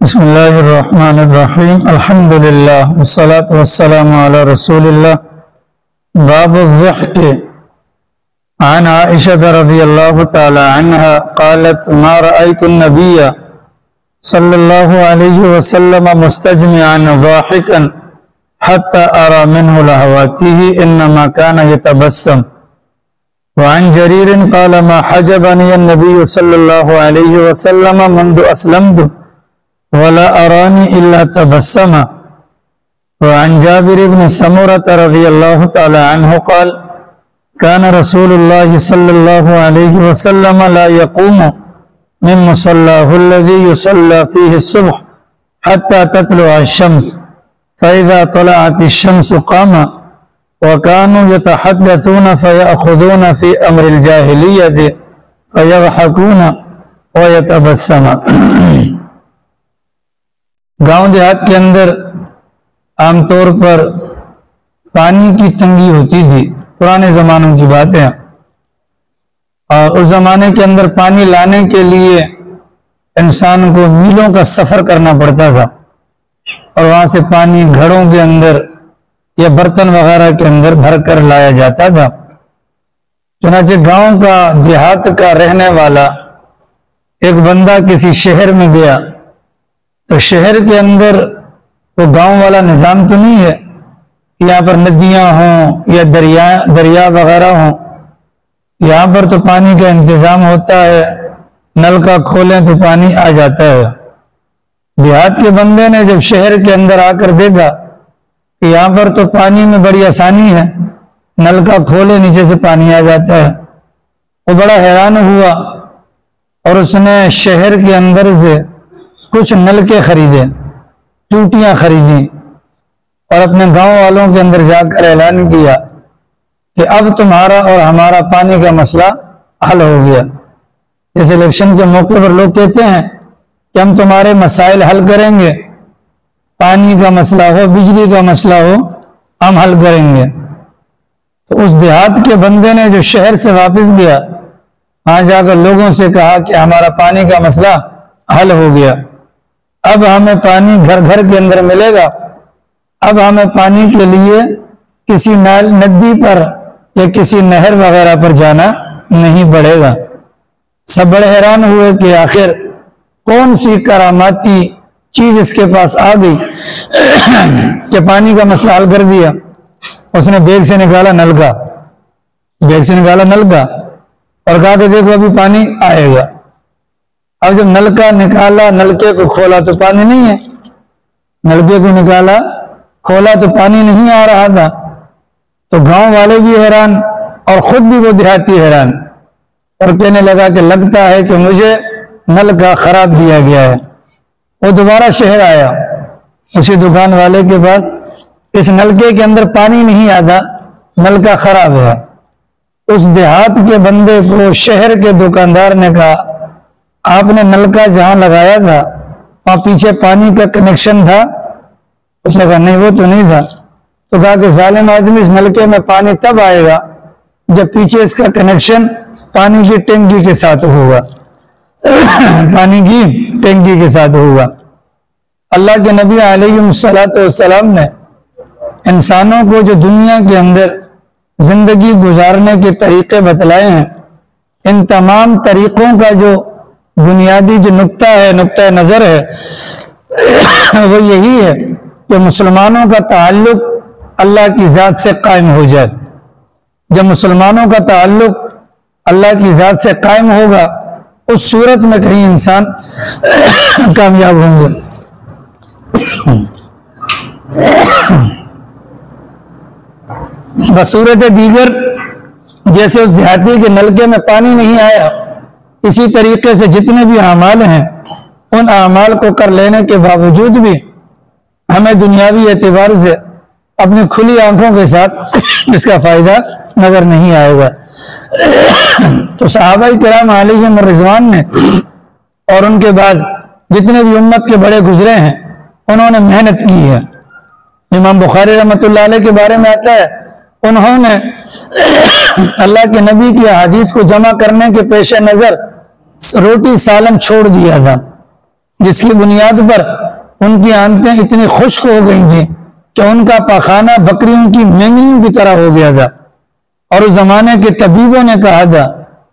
بسم اللہ الرحمن الرحیم الحمدللہ والصلاة والسلام علی رسول اللہ باب الضحک عن عائشة رضی اللہ تعالی عنہ قالت ما رأيت النبی صلی اللہ علیہ وسلم مستجمعا ضاحکا حتى أرى منه لهواته إنما كان يتبسم. وعن جرير قال ما حجبني النبي صلى الله عليه وسلم منذ أسلمت ولا أراني إلا تبسم. وعن جابر بن سمرة رضي الله تعالى عنه قال كان رسول الله صلى الله عليه وسلم لا يقوم من مصلاه الذي يصلى فيه الصبح حتى تطلع الشمس فإذا طلعت الشمس قام. وكانوا يتحدثون فيأخذون في أمر الجاهلية فيضحكون ويتبسم. گاؤں دیہات کے اندر عام طور پر پانی کی تنگی ہوتی تھی، پرانے زمانوں کی بات ہے، اور اس زمانے کے اندر پانی لانے کے لیے انسان کو میلوں کا سفر کرنا پڑتا تھا، اور وہاں سے پانی گھڑوں کے اندر یا برتن وغیرہ کے اندر بھر کر لایا جاتا تھا. چنانچہ گاؤں کا دیہات کا رہنے والا ایک بندہ کسی شہر میں گیا تو شہر کے اندر وہ گاؤں والا نظام تو نہیں ہے، یہاں پر ندیاں ہوں یا دریا وغیرہ ہوں، یہاں پر تو پانی کا انتظام ہوتا ہے، نل کا کھولیں تو پانی آ جاتا ہے. دیہات کے بندے نے جب شہر کے اندر آ کر دیکھا کہ یہاں پر تو پانی میں بڑی آسانی ہے، نل کا کھولے نیچے سے پانی آ جاتا ہے، وہ بڑا حیران ہوا اور اس نے شہر کے اندر سے کچھ نلکے خریدے، ٹوٹیاں خریدی، اور اپنے گاؤں والوں کے اندر جا کر اعلان کیا کہ اب تمہارا اور ہمارا پانی کا مسئلہ حل ہو گیا. جیسے الیکشن کے موقع پر لوگ کہتے ہیں کہ ہم تمہارے مسائل حل کریں گے، پانی کا مسئلہ ہو، بجلی کا مسئلہ ہو، ہم حل کریں گے. تو اس دیہات کے بندے نے جو شہر سے واپس گیا، وہاں جا کر لوگوں سے کہا کہ ہمارا پانی کا مسئلہ حل ہو گیا، اب ہمیں پانی گھر گھر کے اندر ملے گا، اب ہمیں پانی کے لیے کسی ندی پر یا کسی نہر وغیرہ پر جانا نہیں پڑے گا. سب بڑے حیران ہوئے کہ آخر کون سی کراماتی چیز اس کے پاس آ گئی کہ پانی کا مسئلہ حل کر دیا. اس نے بیگ سے نکالا نلکا اور کہا کہ دیکھو ابھی پانی آئے گا. اب جب نلکا نکالا، نلکے کو کھولا تو پانی نہیں ہے، نلکے کو نکالا کھولا تو پانی نہیں آ رہا تھا. تو گاؤں والے بھی حیران اور خود بھی وہ دیہاتی حیران، اور کہنے لگا کہ لگتا ہے کہ مجھے نلکا خراب دیا گیا ہے. وہ دوبارہ شہر آیا اسی دکان والے کے پاس، اس نلکے کے اندر پانی نہیں آتا، نلکا خراب ہے. اس دیہات کے بندے کو شہر کے دکاندار نے کہا آپ نے نلکا جہاں لگایا تھا وہاں پیچھے پانی کا کنیکشن تھا؟ اس نے کہا نہیں وہ تو نہیں تھا. تو کہا کہ ظالم آدمی، اس نلکے میں پانی تب آئے گا جب پیچھے اس کا کنیکشن پانی کی ٹینکی کے ساتھ ہوگا، پانی کی ٹینکی کے ساتھ ہوگا. اللہ کے نبی علیہ السلام نے انسانوں کو جو دنیا کے اندر زندگی گزارنے کے طریقے بتلائے ہیں، ان تمام طریقوں کا جو بنیادی جو نقطہ نظر ہے وہ یہی ہے کہ مسلمانوں کا تعلق اللہ کی ذات سے قائم ہو جائے. جب مسلمانوں کا تعلق اللہ کی ذات سے قائم ہوگا اس صورت میں کہیں انسان کامیاب ہوں گے. بصورت دیگر جیسے اس دیہاتی کے نلکے میں پانی نہیں آیا، اسی طریقے سے جتنے بھی اعمال ہیں ان اعمال کو کر لینے کے باوجود بھی ہمیں دنیاوی اعتبار سے اپنی کھلی آنکھوں کے ساتھ اس کا فائدہ نظر نہیں آئے گا. تو صحابہ کرام علیہم الرضوان نے اور ان کے بعد جتنے بھی امت کے بڑے گزرے ہیں انہوں نے محنت کی ہے. امام بخاری رحمۃ اللہ علیہ کے بارے میں آتا ہے انہوں نے اللہ کے نبی کی احادیث کو جمع کرنے کے پیش نظر روٹی سالن چھوڑ دیا تھا. جس کی بنیاد پر ان کی آنتیں اتنی خشک ہو گئی تھیں کہ ان کا پاخانہ بکریوں کی مینگنیوں کی طرح ہو گیا تھا، اور اس زمانے کے طبیبوں نے کہا تھا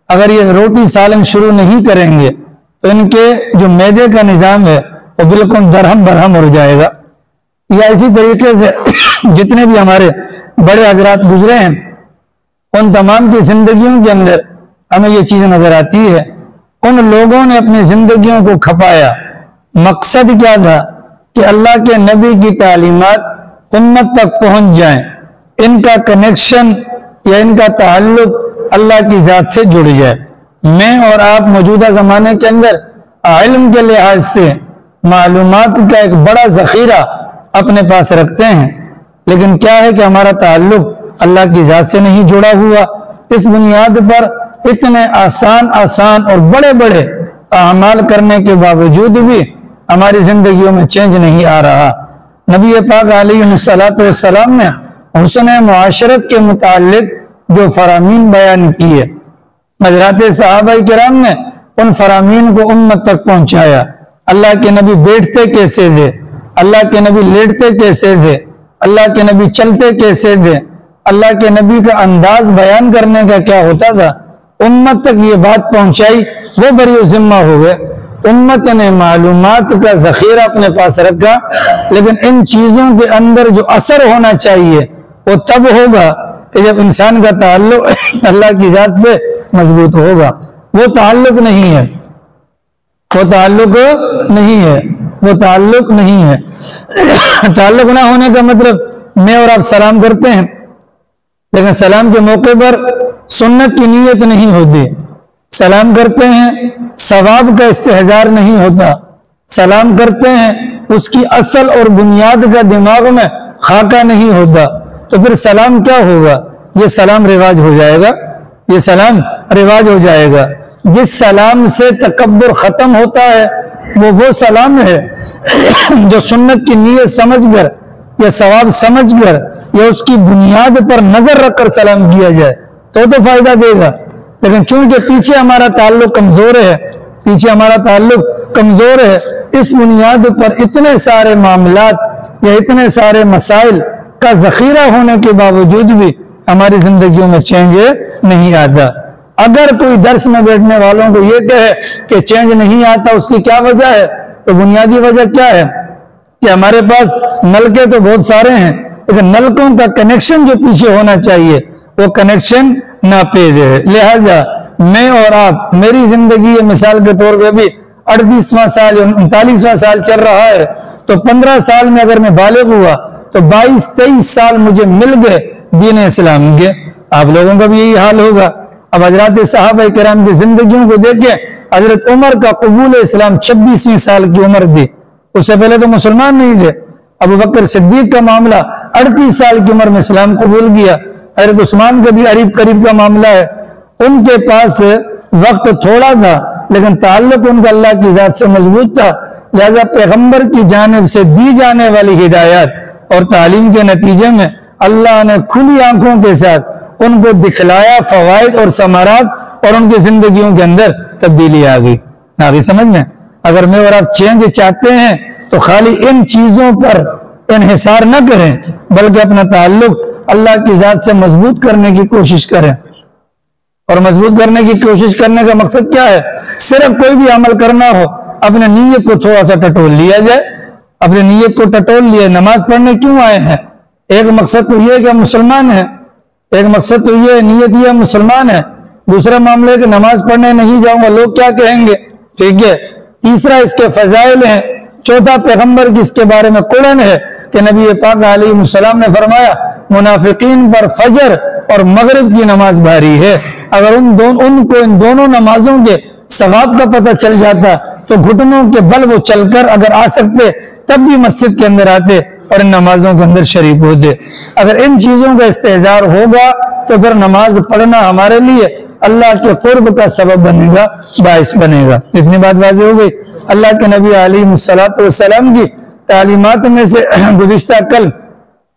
اگر یہ روٹی سالن شروع نہیں کریں گے تو ان کے جو معدے کا نظام ہے وہ بالکل درہم برہم ہو جائے گا۔ یا اسی طریقے سے جتنے بھی ہمارے بڑے حضرات گزرے ہیں ان تمام کی زندگیوں کے اندر ہمیں یہ چیز نظر آتی ہے، ان لوگوں نے اپنی زندگیوں کو کھپایا۔ مقصد کیا تھا کہ اللہ کے نبی کی تعلیمات امت تک پہنچ جائیں، ان کا کنیکشن یا ان کا تعلق اللہ کی ذات سے جڑ جائے۔ میں اور آپ موجودہ زمانے کے اندر علم کے لحاظ سے معلومات کا ایک بڑا ذخیرہ اپنے پاس رکھتے ہیں، لیکن کیا ہے کہ ہمارا تعلق اللہ کی ذات سے نہیں جڑا ہوا۔ اس بنیاد پر اتنے آسان اور بڑے بڑے اعمال کرنے کے باوجود بھی ہماری زندگیوں میں چینج نہیں آ رہا۔ نبی پاک علیہ السلام نے حسن معاشرت کے متعلق جو فرامین بیان کیے، حضرات صحابہ کرام نے ان فرامین کو امت تک پہنچایا۔ اللہ کے نبی بیٹھتے کیسے تھے، اللہ کے نبی لیٹتے کیسے تھے، اللہ کے نبی چلتے کیسے تھے، اللہ کے نبی کا انداز بیان کرنے کا کیا ہوتا تھا، امت تک یہ بات پہنچائی، وہ بری ذمہ ہو گئے۔ امت نے معلومات کا ذخیرہ اپنے پاس رکھا، لیکن ان چیزوں کے اندر جو اثر ہونا چاہیے وہ تب ہوگا کہ جب انسان کا تعلق اللہ کی ذات سے مضبوط ہوگا۔ وہ تعلق نہیں ہے، وہ تعلق نہیں ہے، وہ تعلق نہیں ہے۔ تعلق نہ ہونے کا مطلب میں اور آپ سلام کرتے ہیں لیکن سلام کے موقع پر سنت کی نیت نہیں ہوتی، سلام کرتے ہیں ثواب کا استحضار نہیں ہوتا، سلام کرتے ہیں اس کی اصل اور بنیاد کا دماغ میں خاکہ نہیں ہوتا، تو پھر سلام کیا ہوگا؟ یہ سلام رواج ہو جائے گا، یہ سلام رواج ہو جائے گا۔ جس سلام سے تکبر ختم ہوتا ہے وہ سلام ہے جو سنت کی نیت سمجھ کر یا ثواب سمجھ کر یا اس کی بنیاد پر نظر رکھ کر سلام کیا جائے تو فائدہ دے گا۔ لیکن چونکہ پیچھے ہمارا تعلق کمزور ہے، اس بنیاد پر اتنے سارے معاملات یا اتنے سارے مسائل کا ذخیرہ ہونے کے باوجود بھی ہماری زندگیوں میں چینج نہیں آتا۔ اگر کوئی درس میں بیٹھنے والوں کو یہ کہے کہ چینج نہیں آتا، اس کی کیا وجہ ہے؟ تو بنیادی وجہ کیا ہے کہ ہمارے پاس نلکے تو بہت سارے ہیں لیکن نلکوں کا کنیکشن جو پیچھے ہونا چاہیے وہ کنیکشن ناپید ہے۔ لہٰذا میں اور آپ، میری زندگی مثال کے طور پہ بھی 38واں سال یا 39واں سال چل رہا ہے، تو 15 سال میں اگر میں بالغ ہوا تو 22-23 سال مجھے مل گئے دین اسلام کے۔ آپ لوگوں کا بھی یہی حال ہوگا۔ اب حضرات صحابہ کرام کی زندگیوں کو دیکھیں، حضرت عمر کا قبول اسلام 26 سال کی عمر تھی، اس سے پہلے تو مسلمان نہیں تھے۔ ابو بکر صدیق کا معاملہ 38 سال کی عمر میں اسلام قبول کیا۔ حضرت عثمان کا بھی قریب کا معاملہ ہے، ان کے پاس وقت تھوڑا تھا لیکن تعلق ان کا اللہ کی ذات سے مضبوط تھا، لہذا پیغمبر کی جانب سے دی جانے والی ہدایات اور تعلیم کے نتیجے میں اللہ نے کھلی آنکھوں کے ساتھ ان کو دکھلایا فوائد اور ثمرات، اور ان کی زندگیوں کے اندر تبدیلی آ گئی سمجھ میں۔ اگر میں اور آپ چینج چاہتے ہیں تو خالی ان چیزوں پر انحصار نہ کریں بلکہ اپنا تعلق اللہ کی ذات سے مضبوط کرنے کی کوشش کریں۔ اور مضبوط کرنے کی کوشش کرنے کا مقصد کیا ہے؟ صرف کوئی بھی عمل کرنا ہو اپنے نیت کو تھوڑا سا ٹٹول لیا جائے، اپنے نیت کو ٹٹول لیا۔ نماز پڑھنے کیوں آئے ہیں؟ ایک مقصد تو یہ ہے کہ ہم مسلمان ہیں، ایک مقصد تو یہ نیت یہ مسلمان ہے، دوسرا معاملہ ہے کہ نماز پڑھنے نہیں جاؤں گا لوگ کیا کہیں گے، ٹھیک ہے۔ تیسرا اس کے فضائل ہیں، چوتھا پیغمبر کی اس کے بارے میں قرآن ہے کہ نبی پاک علیہ السلام نے فرمایا منافقین پر فجر اور مغرب کی نماز بھاری ہے۔ اگر ان کو ان دونوں نمازوں کے ثواب کا پتہ چل جاتا تو گھٹنوں کے بل وہ چل کر اگر آ سکتے تب بھی مسجد کے اندر آتے اور ان نمازوں کے اندر شریک ہوتے۔ اگر ان چیزوں کا استحضار ہوگا تو پھر نماز پڑھنا ہمارے لیے اللہ کے قرب کا سبب بنے گا، باعث بنے گا۔ اتنی بات واضح ہو گئی۔ اللہ کے نبی علیہ السلام کی تعلیمات میں سے گزشتہ کل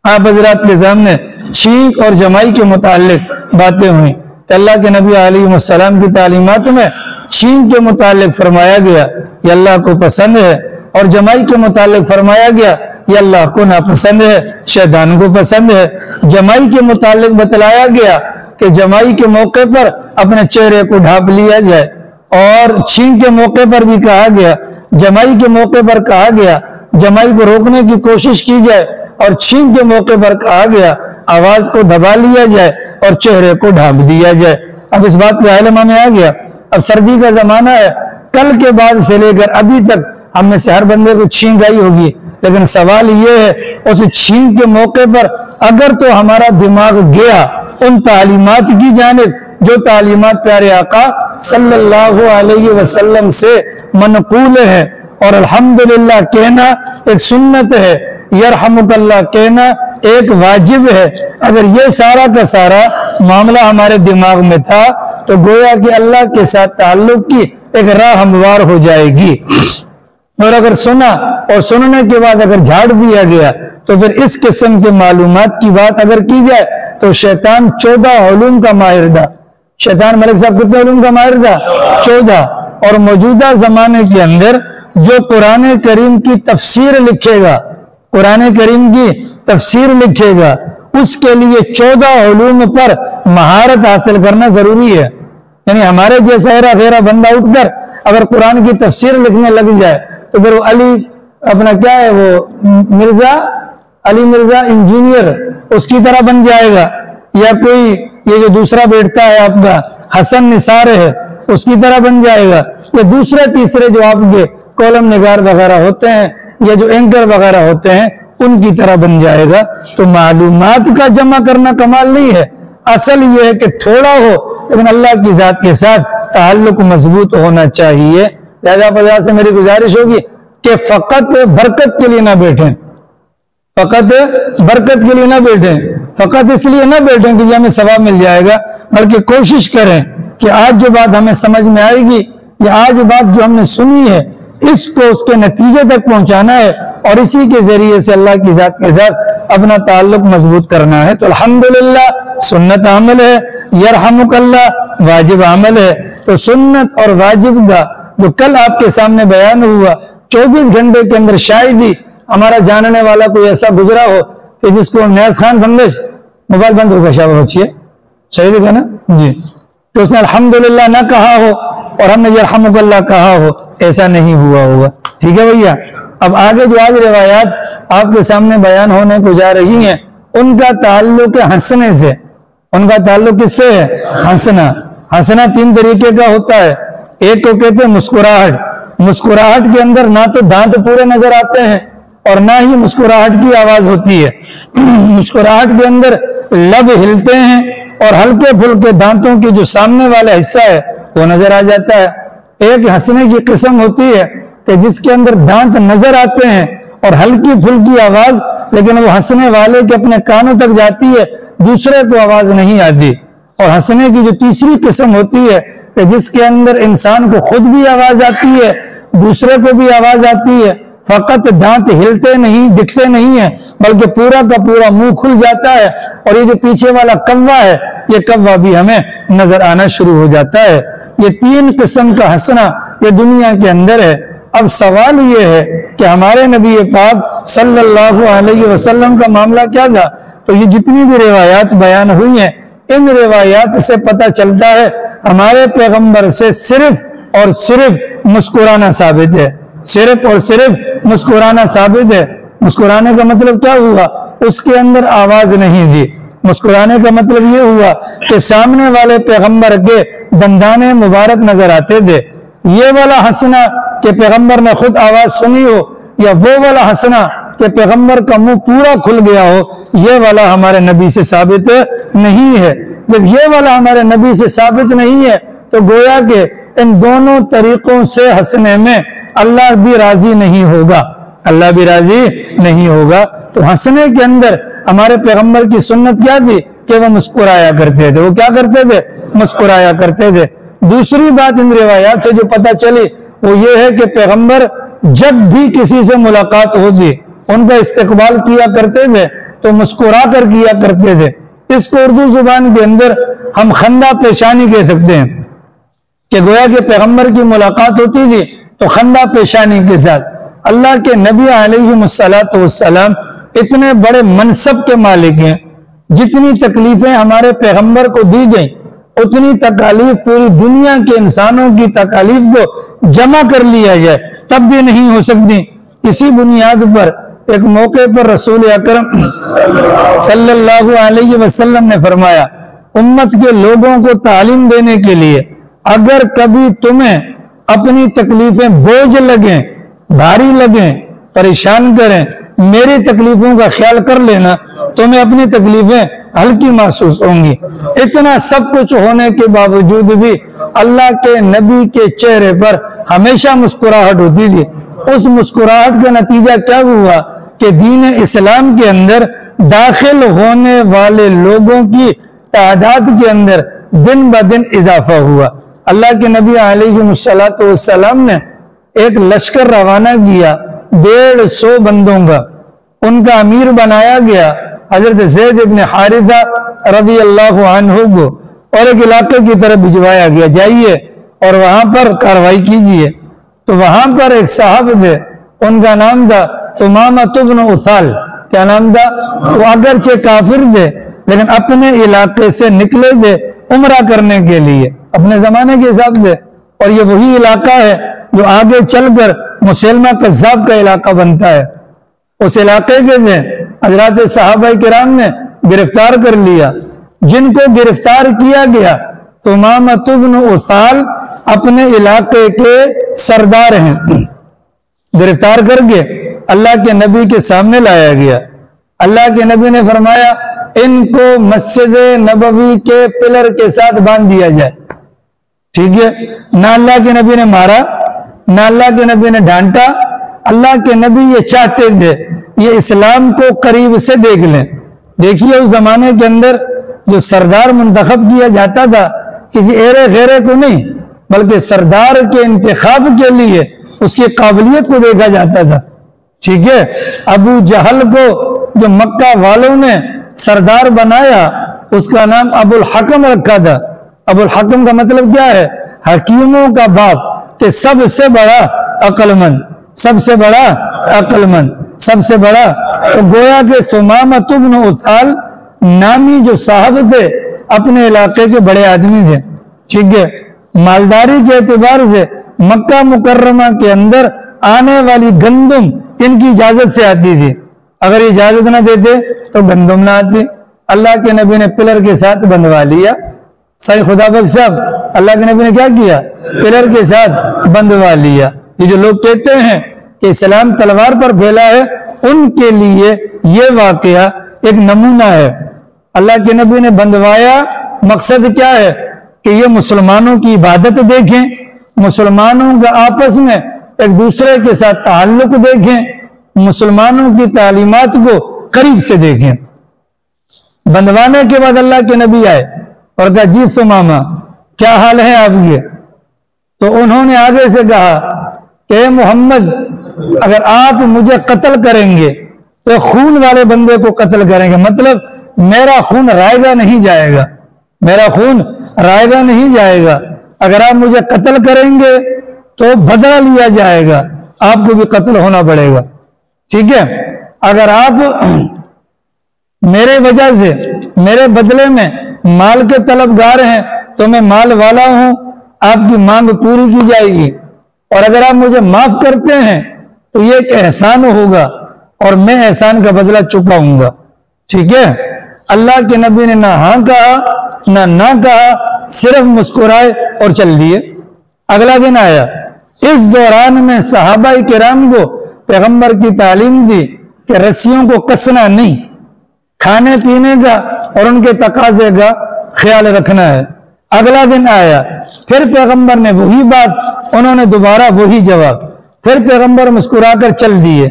آپ حضرات کے سامنے چھینک اور جمائی کے متعلق باتیں ہوئیں کہ اللہ کے نبی علیہ السلام کی تعلیمات میں چھینک کے متعلق فرمایا گیا یہ اللہ کو پسند ہے اور جمائی کے متعلق فرمایا گیا یہ اللہ کو ناپسند ہے، شیطان کو پسند ہے۔ جمائی کے متعلق بتلایا گیا کہ جمائی کے موقع پر اپنے چہرے کو ڈھانپ لیا جائے، اور چھینک کے موقع پر بھی کہا گیا، جمائی کے موقع پر کہا گیا جمائی کو روکنے کی کوشش کی جائے، اور چھینک کے موقع پر کہا گیا آواز کو دبا لیا جائے اور چہرے کو ڈھانپ دیا جائے۔ اب اس بات کا علم ہمیں آ گیا۔ اب سردی کا زمانہ ہے، کل کے بعد سے لے کر ابھی تک ہم میں سے ہر بندے کو چھینک آئی ہوگی، لیکن سوال یہ ہے اس چھینک کے موقع پر اگر تو ہمارا دماغ گیا ان تعلیمات کی جانب جو تعلیمات پیارے آقا صلی اللہ علیہ وسلم سے منقول ہے، اور الحمدللہ کہنا ایک سنت ہے، یرحمک اللہ کہنا ایک واجب ہے، اگر یہ سارا کا سارا معاملہ ہمارے دماغ میں تھا تو گویا کہ اللہ کے ساتھ تعلق کی ایک راہ ہموار ہو جائے گی۔ اور اگر سنا اور سننے کے بعد اگر جھاڑ دیا گیا تو پھر اس قسم کے معلومات کی بات اگر کی جائے تو شیطان 14 علوم کا ماہر تھا۔ شیطان ملک صاحب کتنے علوم کا ماہر تھا؟ 14۔ اور موجودہ زمانے کے اندر جو قرآن کریم کی تفسیر لکھے گا، قرآن کریم کی تفسیر لکھے گا، اس کے لیے 14 علوم پر مہارت حاصل کرنا ضروری ہے۔ یعنی ہمارے جیسا ہیرا پھیرا بندہ اٹھ کر اگر قرآن کی تفسیر لکھنے لگ جائے تو پھر وہ علی اپنا کیا ہے وہ علی مرزا انجینئر اس کی طرح بن جائے گا، یا کوئی یہ جو دوسرا بیٹھتا ہے آپ کا حسن نثار ہے اس کی طرح بن جائے گا، یا دوسرے تیسرے جو آپ کے کالم نگار وغیرہ ہوتے ہیں یا جو اینکر وغیرہ ہوتے ہیں ان کی طرح بن جائے گا۔ تو معلومات کا جمع کرنا کمال نہیں ہے، اصل یہ ہے کہ تھوڑا ہو لیکن اللہ کی ذات کے ساتھ تعلق مضبوط ہونا چاہیے۔ لہذا سے میری گزارش ہوگی کہ فقط برکت کے لیے نہ بیٹھیں، فقط برکت کے لیے نہ بیٹھیں، فقط اس لیے نہ بیٹھیں کہ ہمیں ثواب مل جائے گا، بلکہ کوشش کریں کہ آج جو بات ہمیں سمجھ میں آئے گی یا آج بات جو ہم نے سنی ہے اس کو اس کے نتیجے تک پہنچانا ہے، اور اسی کے ذریعے سے اللہ کی ذات کے ساتھ اپنا تعلق مضبوط کرنا ہے۔ تو الحمدللہ سنت عمل ہے، یرحمک اللہ واجب عمل ہے۔ تو سنت اور واجب کا جو کل آپ کے سامنے بیان ہوا 24 گھنٹے کے اندر شاید ہی ہمارا جاننے والا کوئی ایسا گزرا ہو کہ جس کو نیاز خان بندش موبائل بند ہوگا شابہ بچیے صحیح ہے نا جی، تو اس نے الحمدللہ نہ کہا ہو اور ہم نے یرحمک اللہ کہا ہو، ایسا نہیں ہوا ہوگا۔ ٹھیک ہے بھیا، اب آگے جو آج روایات آپ کے سامنے بیان ہونے کو جا رہی ہیں ان کا تعلق ہنسنے سے، ان کا تعلق کس سے ہے؟ ہنسنا۔ ہنسنا 3 طریقے کا ہوتا ہے، ایک کو کہتے ہیں مسکراہٹ، مسکراہٹ کے اندر نہ تو دانت پورے نظر آتے ہیں اور نہ ہی مسکراہٹ کی آواز ہوتی ہے، مسکراہٹ کے اندر لب ہلتے ہیں اور ہلکے پھلکے دانتوں کی جو سامنے والا حصہ ہے وہ نظر آ جاتا ہے۔ ایک ہنسنے کی قسم ہوتی ہے کہ جس کے اندر دانت نظر آتے ہیں اور ہلکی پھلکی آواز، لیکن وہ ہنسنے والے کے اپنے کانوں تک جاتی ہے، دوسرے کو آواز نہیں آتی۔ اور ہنسنے کی جو تیسری قسم ہوتی ہے کہ جس کے اندر انسان کو خود بھی آواز آتی ہے، دوسرے کو بھی آواز آتی ہے، فقط دانت ہلتے نہیں دکھتے نہیں ہیں بلکہ پورا کا پورا منہ کھل جاتا ہے، اور یہ جو پیچھے والا کوا ہے یہ کوا بھی ہمیں نظر آنا شروع ہو جاتا ہے۔ یہ 3 قسم کا ہنسنا یہ دنیا کے اندر ہے۔ اب سوال یہ ہے کہ ہمارے نبی پاک صلی اللہ علیہ وسلم کا معاملہ کیا تھا؟ تو یہ جتنی بھی روایات بیان ہوئی ہیں ان روایات سے پتہ چلتا ہے ہمارے پیغمبر سے صرف اور صرف مسکرانا ثابت ہے، صرف اور صرف مسکرانا ثابت ہے۔ مسکرانے کا مطلب کیا ہوا؟ اس کے اندر آواز نہیں دی۔ مسکرانے کا مطلب یہ ہوا کہ سامنے والے پیغمبر کے دندان مبارک نظر آتے تھے۔ یہ والا ہنسنا کہ پیغمبر نے خود آواز سنی ہو، یا وہ والا ہنسنا کہ پیغمبر کا منہ پورا کھل گیا ہو، یہ والا ہمارے نبی سے ثابت نہیں ہے۔ جب یہ والا ہمارے نبی سے ثابت نہیں ہے تو گویا کہ ان دونوں طریقوں سے ہنسنے میں اللہ بھی راضی نہیں ہوگا، اللہ بھی راضی نہیں ہوگا۔ تو ہنسنے کے اندر ہمارے پیغمبر کی سنت کیا تھی کہ وہ مسکرایا کرتے تھے۔ وہ کیا کرتے تھے؟ مسکرایا کرتے تھے۔ دوسری بات ان روایات سے جو پتہ چلی وہ یہ ہے کہ پیغمبر جب بھی کسی سے ملاقات ہوتی ان کا استقبال کیا کرتے تھے تو مسکرا کر کیا کرتے تھے۔ اس کو اردو زبان کے اندر ہم خندہ پیشانی کہہ سکتے ہیں کہ گویا کہ پیغمبر کی ملاقات ہوتی تھی تو خندہ پیشانی کے ساتھ، اللہ کے نبی علیہ السلام اتنے بڑے منصب کے مالک ہیں، جتنی تکلیفیں ہمارے پیغمبر کو دی گئیں اتنی تکالیف پوری دنیا کے انسانوں کی تکالیف کو جمع کر لیا جائے تب بھی نہیں ہو سکتی۔ اسی بنیاد پر ایک موقع پر رسول اکرم صلی اللہ علیہ وسلم نے فرمایا، امت کے لوگوں کو تعلیم دینے کے لیے اگر کبھی تمہیں اپنی تکلیفیں بوجھ لگیں، بھاری لگیں، پریشان کریں، میری تکلیفوں کا خیال کر لینا، تمہیں اپنی تکلیفیں ہلکی محسوس ہوں گی۔ اتنا سب کچھ ہونے کے باوجود بھی اللہ کے نبی کے چہرے پر ہمیشہ مسکراہٹ ہوتی تھی۔ اس مسکراہٹ کا نتیجہ کیا ہوا کہ دین اسلام کے اندر داخل ہونے والے لوگوں کی تعداد کے اندر دن بدن اضافہ ہوا۔ اللہ کے نبی علیہ السلام نے ایک لشکر روانہ کیا 150 بندوں کا، ان کا امیر بنایا گیا حضرت زید بن حارثہ رضی اللہ عنہ کو، اور ایک علاقے کی طرف بھجوایا گیا، جائیے اور وہاں پر کارروائی کیجیے۔ تو وہاں پر ایک صاحب تھے، ان کا نام تھا ثمامہ بن اثال۔ کیا نام تھا؟ وہ اگرچہ کافر تھے لیکن اپنے علاقے سے نکلے تھے عمرہ کرنے کے لیے اپنے زمانے کے حساب سے، اور یہ وہی علاقہ ہے جو آگے چل کر مسلمہ کذاب کا علاقہ بنتا ہے۔ اس علاقے کے تھے، حضرات صحابہ کرام نے گرفتار کر لیا۔ جن کو گرفتار کیا گیا ثمامہ بن اثال اپنے علاقے کے سردار ہیں، گرفتار کر کے اللہ کے نبی کے سامنے لایا گیا۔ اللہ کے نبی نے فرمایا ان کو مسجد نبوی کے پلر کے ساتھ باندھ دیا جائے۔ ٹھیک ہے، نہ اللہ کے نبی نے مارا، نہ اللہ کے نبی نے ڈانٹا۔ اللہ کے نبی یہ چاہتے تھے یہ اسلام کو قریب سے دیکھ لیں۔ دیکھیے اس زمانے کے اندر جو سردار منتخب کیا جاتا تھا کسی ایرے غیرے کو نہیں، بلکہ سردار کے انتخاب کے لیے اس کی قابلیت کو دیکھا جاتا تھا۔ ٹھیک ہے، ابو جہل کو جو مکہ والوں نے سردار بنایا اس کا نام ابو الحکم رکھا تھا۔ ابو الحکم کا مطلب کیا ہے؟ حکیموں کا باپ، کہ سب سے بڑا عقل مند، سب سے بڑا عقل مند، سب سے بڑا۔ تو گویا کہ ثمامہ بن اثال نامی جو صاحب تھے اپنے علاقے کے بڑے آدمی تھے۔ ٹھیک ہے، مالداری کے اعتبار سے مکہ مکرمہ کے اندر آنے والی گندم ان کی اجازت سے آتی تھی، اگر اجازت نہ دیتے تو گندم نہ آتی۔ اللہ کے نبی نے پلر کے ساتھ بندھوا لیا۔ صحیح خدا بخش صاحب، اللہ کے نبی نے کیا کیا؟ پلر کے ساتھ بندھوا لیا۔ یہ جو لوگ کہتے ہیں کہ اسلام تلوار پر پھیلا ہے، ان کے لیے یہ واقعہ ایک نمونہ ہے۔ اللہ کے نبی نے بندھوایا، مقصد کیا ہے کہ یہ مسلمانوں کی عبادت دیکھیں، مسلمانوں کا آپس میں ایک دوسرے کے ساتھ تعلق دیکھیں، مسلمانوں کی تعلیمات کو قریب سے دیکھیں۔ بندھوانے کے بعد اللہ کے نبی آئے اور کہا جی ثمامہ کیا حال ہے آپ کے؟ تو انہوں نے آگے سے کہا کہ اے محمد اگر آپ مجھے قتل کریں گے تو خون والے بندے کو قتل کریں گے، مطلب میرا خون رائے گا نہیں جائے گا، میرا خون رائے گا نہیں جائے گا۔ اگر آپ مجھے قتل کریں گے تو بدلہ لیا جائے گا، آپ کو بھی قتل ہونا پڑے گا۔ ٹھیک ہے، اگر آپ میرے وجہ سے میرے بدلے میں مال کے طلبگار ہیں تو میں مال والا ہوں، آپ کی مانگ پوری کی جائے گی، اور اگر آپ مجھے معاف کرتے ہیں تو یہ ایک احسان ہوگا اور میں احسان کا بدلہ چکاؤں گا۔ ٹھیک ہے، اللہ کے نبی نے نہ ہاں کہا نہ کہا، صرف مسکرائے اور چل دیے۔ اگلا دن آیا، اس دوران میں صحابہ کرام کو پیغمبر کی تعلیم دی کہ رسیوں کو کسنا نہیں، کھانے پینے کا اور ان کے تقاضے کا خیال رکھنا ہے۔ اگلا دن آیا، پھر پیغمبر نے وہی بات، انہوں نے دوبارہ وہی جواب، پھر پیغمبر مسکرا کر چل دیے۔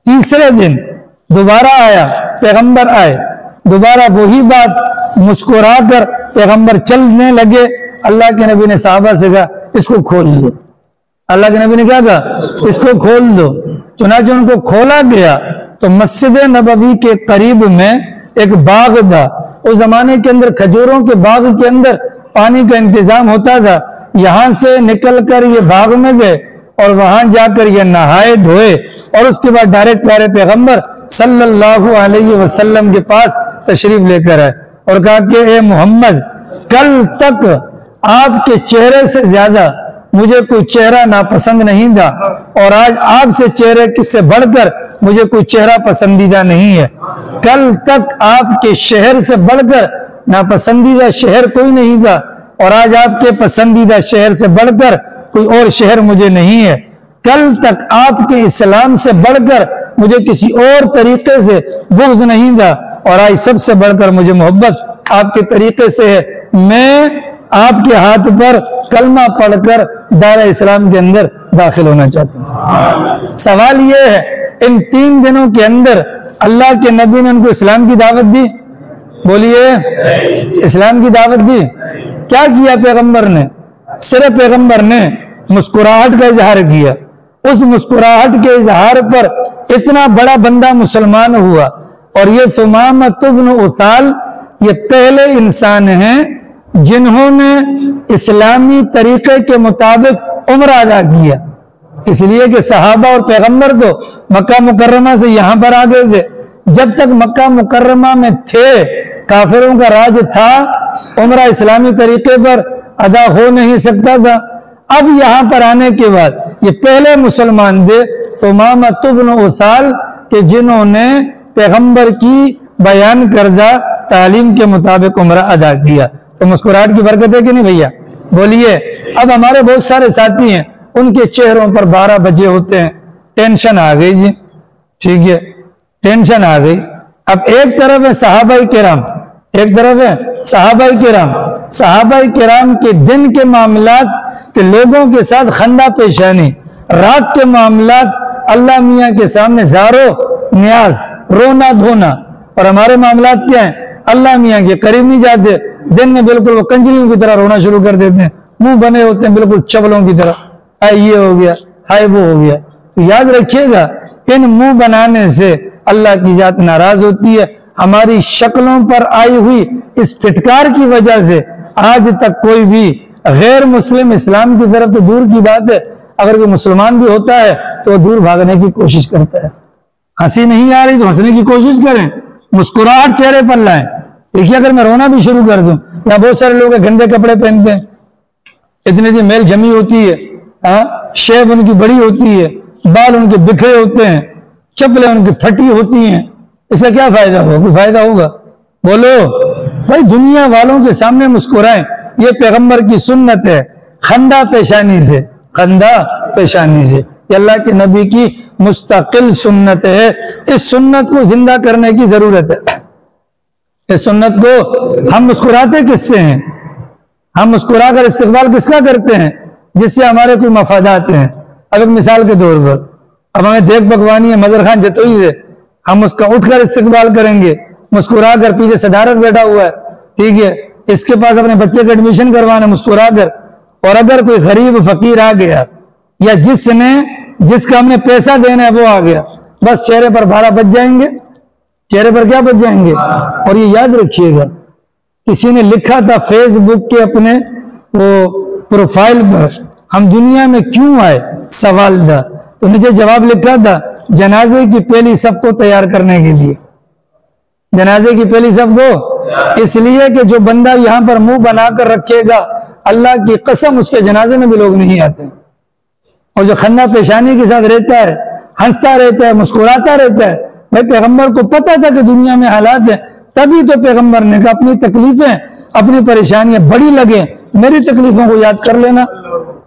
تیسرے دن دوبارہ آیا، پیغمبر آئے، دوبارہ وہی بات، مسکرا کر پیغمبر چلنے لگے۔ اللہ کے نبی نے صحابہ سے کہا اس کو کھول دو۔ اللہ کے نبی نے کیا کہا؟ اس کو کھول دو۔ چنانچہ ان کو کھولا گیا تو مسجد نبوی کے قریب میں ایک باغ تھا۔ اس زمانے کے اندر کھجوروں کے باغ کے اندر پانی کا انتظام ہوتا تھا، یہاں سے نکل کر یہ باغ میں گئے اور وہاں جا کر یہ نہائے دھوئے اور اس کے بعد ڈائریکٹ پیارے پیغمبر صلی اللہ علیہ وسلم کے پاس تشریف لے کر آئے اور کہا کہ اے محمد، کل تک آپ کے چہرے سے زیادہ مجھے کوئی چہرہ ناپسند نہیں تھا، اور آج آپ سے چہرے کس سے بڑھ کر مجھے کوئی چہرہ پسندیدہ نہیں ہے۔ کل تک آپ کے شہر سے بڑھ کر ناپسندیدہ شہر کوئی نہیں تھا، اور آج آپ کے پسندیدہ شہر سے بڑھ کر کوئی اور شہر مجھے نہیں ہے۔ کل تک آپ کے اسلام سے بڑھ کر مجھے کسی اور طریقے سے بغض نہیں تھا، اور آج سب سے بڑھ کر مجھے محبت آپ کے طریقے سے ہے۔ میں آپ کے ہاتھ پر کلمہ پڑھ کر دائرہ اسلام کے اندر داخل ہونا چاہتا ہوں۔ سوال یہ ہے، ان 3 دنوں کے اندر اللہ کے نبی نے ان کو اسلام کی دعوت دی؟ بولیے، اسلام کی دعوت دی؟ کیا کیا پیغمبر نے؟ صرف پیغمبر نے مسکراہٹ کا اظہار کیا۔ اس مسکراہٹ کے اظہار پر اتنا بڑا بندہ مسلمان ہوا، اور یہ ثمامۃ بن اثال یہ پہلے انسان ہیں جنہوں نے اسلامی طریقے کے مطابق عمرہ ادا کیا۔ اس لیے کہ صحابہ اور پیغمبر تو مکہ مکرمہ سے یہاں پر آ گئے تھے، جب تک مکہ مکرمہ میں تھے کافروں کا راج تھا، عمرہ اسلامی طریقے پر ادا ہو نہیں سکتا تھا۔ اب یہاں پر آنے کے بعد یہ پہلے مسلمان تھے ثمامۃ بن اثال کہ جنہوں نے پیغمبر کی بیان کردہ تعلیم کے مطابق عمرہ ادا کیا۔ تو مسکراہٹ کی برکت ہے کہ نہیں بھیا؟ بولیے۔ اب ہمارے بہت سارے ساتھی ہیں، ان کے چہروں پر 12 بجے ہوتے ہیں، ٹینشن آ گئی جی، ٹھیک ہے، ٹینشن آ گئی۔ اب ایک طرف ہے صحابہ کرام، ایک طرف ہے صحابہ کرام۔ صحابہ کرام کے دن کے معاملات کہ لوگوں کے ساتھ خندہ پیشانی، رات کے معاملات اللہ میاں کے سامنے زارو نیاز، رونا دھونا، اور ہمارے معاملات کیا ہیں؟ اللہ میاں کے قریب نہیں جاتے، دن میں بالکل وہ کنجریوں کی طرح رونا شروع کر دیتے ہیں، منہ بنے ہوتے ہیں بالکل چبلوں کی طرح، ہائے یہ ہو گیا، ہائے وہ ہو گیا۔ تو یاد رکھیے گا، ان منہ بنانے سے اللہ کی ذات ناراض ہوتی ہے۔ ہماری شکلوں پر آئی ہوئی اس پھٹکار کی وجہ سے آج تک کوئی بھی غیر مسلم اسلام کی طرف تو دور کی بات ہے، اگر کوئی مسلمان بھی ہوتا ہے تو وہ دور بھاگنے کی کوشش کرتا ہے۔ ہنسی نہیں آ رہی تو ہنسنے کی کوشش کریں، مسکراہٹ چہرے پر لائیں۔ دیکھیے اگر میں رونا بھی شروع کر دوں، یہاں بہت سارے لوگ گندے کپڑے پہنتے ہیں، اتنی اتنی میل جمی ہوتی ہے، شیب ان کی بڑی ہوتی ہے، بال ان کے بکھرے ہوتے ہیں، چپلیں ان کی پھٹی ہوتی ہیں، اس کا کیا فائدہ ہوگا؟ کوئی فائدہ ہوگا؟ بولو بھائی، دنیا والوں کے سامنے مسکرائیں، یہ پیغمبر کی سنت ہے، خندہ پیشانی سے، خندہ پیشانی سے، یہ اللہ کے نبی کی مستقل سنت ہے۔ اس سنت کو زندہ کرنے کی ضرورت ہے۔ اس سنت کو ہم مسکراتے کس سے ہیں؟ ہم مسکرا کر استقبال کس کا کرتے ہیں؟ جس سے ہمارے کوئی مفادات ہیں۔ اب ایک مثال کے طور پر، اب ہمیں دیکھ پکوانی ہے مظہر خان جتوئی سے، ہم اس کا اٹھ کر استقبال کریں گے، مسکرا کر، پیچھے صدارت بیٹھا ہوا ہے، ٹھیک ہے، اس کے پاس اپنے بچے کا ایڈمیشن کروانا مسکرا کر، اور اگر کوئی غریب فقیر آ گیا یا جس کا ہم نے پیسہ دینا ہے وہ آ گیا، بس چہرے پر 12 بج جائیں گے، چہرے پر کیا بج جائیں گے؟ اور یہ یاد رکھیے گا، کسی نے لکھا تھا فیس بک کے اپنے وہ پروفائل پر، ہم دنیا میں کیوں آئے؟ سوال تھا، تو نیچے جواب لکھا تھا، جنازے کی پہلی صف کو تیار کرنے کے لیے۔ جنازے کی پہلی صف کو اس لیے کہ جو بندہ یہاں پر منہ بنا کر رکھے گا، اللہ کی قسم اس کے جنازے میں بھی لوگ نہیں آتے، اور جو خندہ پیشانی کے ساتھ رہتا ہے، ہنستا رہتا ہے، مسکراتا رہتا ہے، بھائی پیغمبر کو پتا تھا کہ دنیا میں حالات ہیں، تبھی تو پیغمبر نے کہا اپنی تکلیفیں، اپنی پریشانیاں بڑی لگیں، میری تکلیفوں کو یاد کر لینا۔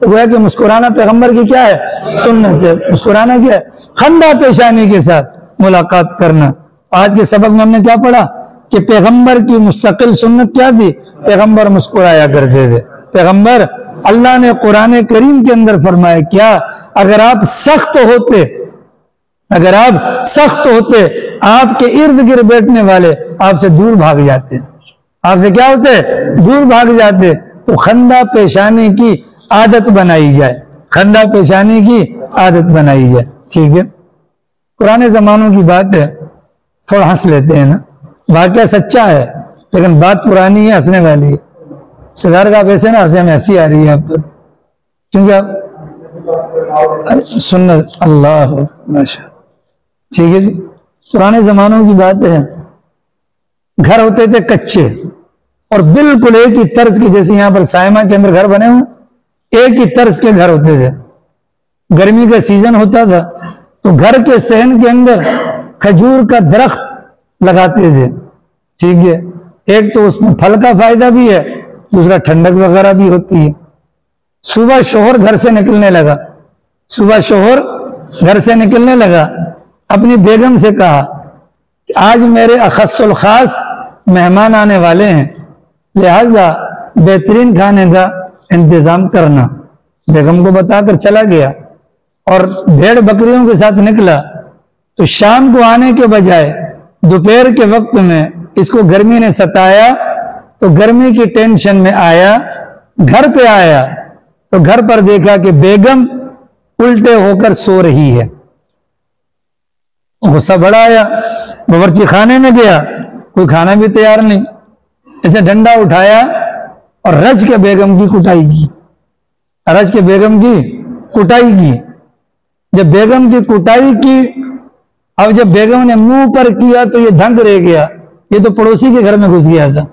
تو گویا کہ مسکرانا پیغمبر کی کیا ہے؟ سنت ہے۔ مسکرانا کیا ہے؟ خندہ پیشانی کے ساتھ ملاقات کرنا۔ آج کے سبق میں ہم نے کیا پڑھا کہ پیغمبر کی مستقل سنت کیا تھی؟ پیغمبر مسکرایا کرتے تھے۔ پیغمبر، اللہ نے قرآن کریم کے اندر فرمایا کیا؟ اگر آپ سخت ہوتے، آپ کے ارد گرد بیٹھنے والے آپ سے دور بھاگ جاتے، آپ سے کیا ہوتے؟ دور بھاگ جاتے۔ تو خندہ پیشانی کی عادت بنائی جائے، خندہ پیشانی کی عادت بنائی جائے، ٹھیک ہے۔ پرانے زمانوں کی بات ہے، تھوڑا ہنس لیتے ہیں نا، واقعہ سچا ہے لیکن بات پرانی ہے، ہنسنے والی ہے۔ صدارت آپ ایسے نا ہنسے، ہمیں ہنسی آ رہی ہے آپ پر، کیونکہ سنت اللہ ماشاء، ٹھیک ہے جی۔ پرانے زمانوں کی بات ہے، گھر ہوتے تھے کچے اور بالکل ایک ہی طرز کے، جیسے یہاں پر سائمہ کے اندر گھر بنے ہوئے، ایک ہی طرز کے گھر ہوتے تھے۔ گرمی کا سیزن ہوتا تھا تو گھر کے صحن کے اندر کھجور کا درخت لگاتے تھے، ٹھیک ہے، ایک تو اس میں پھل کا فائدہ بھی ہے، دوسرا ٹھنڈک وغیرہ بھی ہوتی ہے۔ صبح شوہر گھر سے نکلنے لگا، صبح شوہر گھر سے نکلنے لگا، اپنی بیگم سے کہا کہ آج میرے اخص الخاص مہمان آنے والے ہیں، لہذا بہترین کھانے کا انتظام کرنا۔ بیگم کو بتا کر چلا گیا اور بھیڑ بکریوں کے ساتھ نکلا، تو شام کو آنے کے بجائے دوپہر کے وقت میں اس کو گرمی نے ستایا، تو گرمی کی ٹینشن میں آیا، گھر پہ آیا تو گھر پر دیکھا کہ بیگم الٹے ہو کر سو رہی ہے۔ غصہ بڑا آیا، باورچی خانے میں گیا، کوئی کھانا بھی تیار نہیں، اسے ڈنڈا اٹھایا اور رج کے بیگم کی کٹائی کی، رج کے بیگم کی کٹائی کی۔ جب بیگم کی کٹائی کی، اب جب بیگم نے منہ پر کیا تو یہ دھنک رہ گیا، یہ تو پڑوسی کے گھر میں گھس گیا تھا،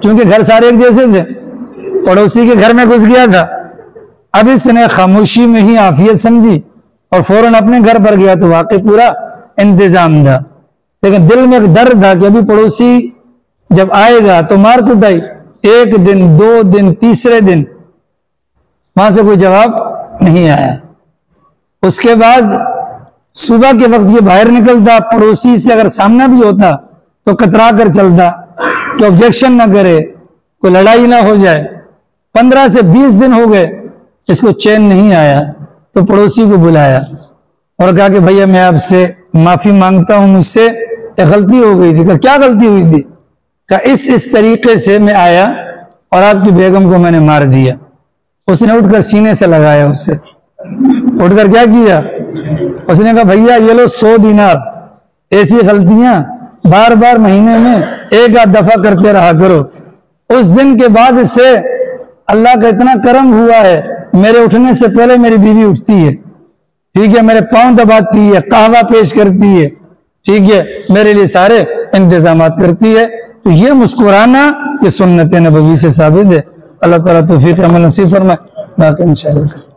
چونکہ گھر سارے ایک جیسے تھے، پڑوسی کے گھر میں گھس گیا تھا۔ اب اس نے خاموشی میں ہی عافیت سمجھی اور فوراً اپنے گھر پر گیا، تو واقعی پورا انتظام تھا، لیکن دل میں ایک ڈر تھا کہ ابھی پڑوسی جب آئے گا تو مار کٹائی، ایک دن، دو دن، تیسرے دن وہاں سے کوئی جواب نہیں آیا۔ اس کے بعد صبح کے وقت یہ باہر نکلتا، پڑوسی سے اگر سامنا بھی ہوتا تو کترا کر چلتا کہ آبجیکشن نہ کرے، کوئی لڑائی نہ ہو جائے۔ 15 سے 20 دن ہو گئے، اس کو چین نہیں آیا، تو پڑوسی کو بلایا اور کہا کہ بھیا میں آپ سے معافی مانگتا ہوں، مجھ سے ایک غلطی ہو گئی تھی۔ کہا کیا غلطی ہوئی تھی؟ کہا اس طریقے سے میں آیا اور آپ کی بیگم کو میں نے مار دیا۔ اس نے اٹھ کر سینے سے لگایا، اس سے اٹھ کر کیا کیا؟ اس نے کہا بھیا یہ لو 100 دینار، ایسی غلطیاں بار بار مہینے میں ایک آدھ دفعہ کرتے رہا کرو۔ اس دن کے بعد سے اللہ کا اتنا کرم ہوا ہے، میرے اٹھنے سے پہلے میری بیوی اٹھتی ہے، ٹھیک ہے، میرے پاؤں دباتی ہے، قہوہ پیش کرتی ہے، ٹھیک ہے، میرے لیے سارے انتظامات کرتی ہے۔ تو یہ مسکرانا یہ سنت نبوی سے ثابت ہے۔ اللہ تعالیٰ توفیق عمل نصیب فرمائے، باقی انشاءاللہ۔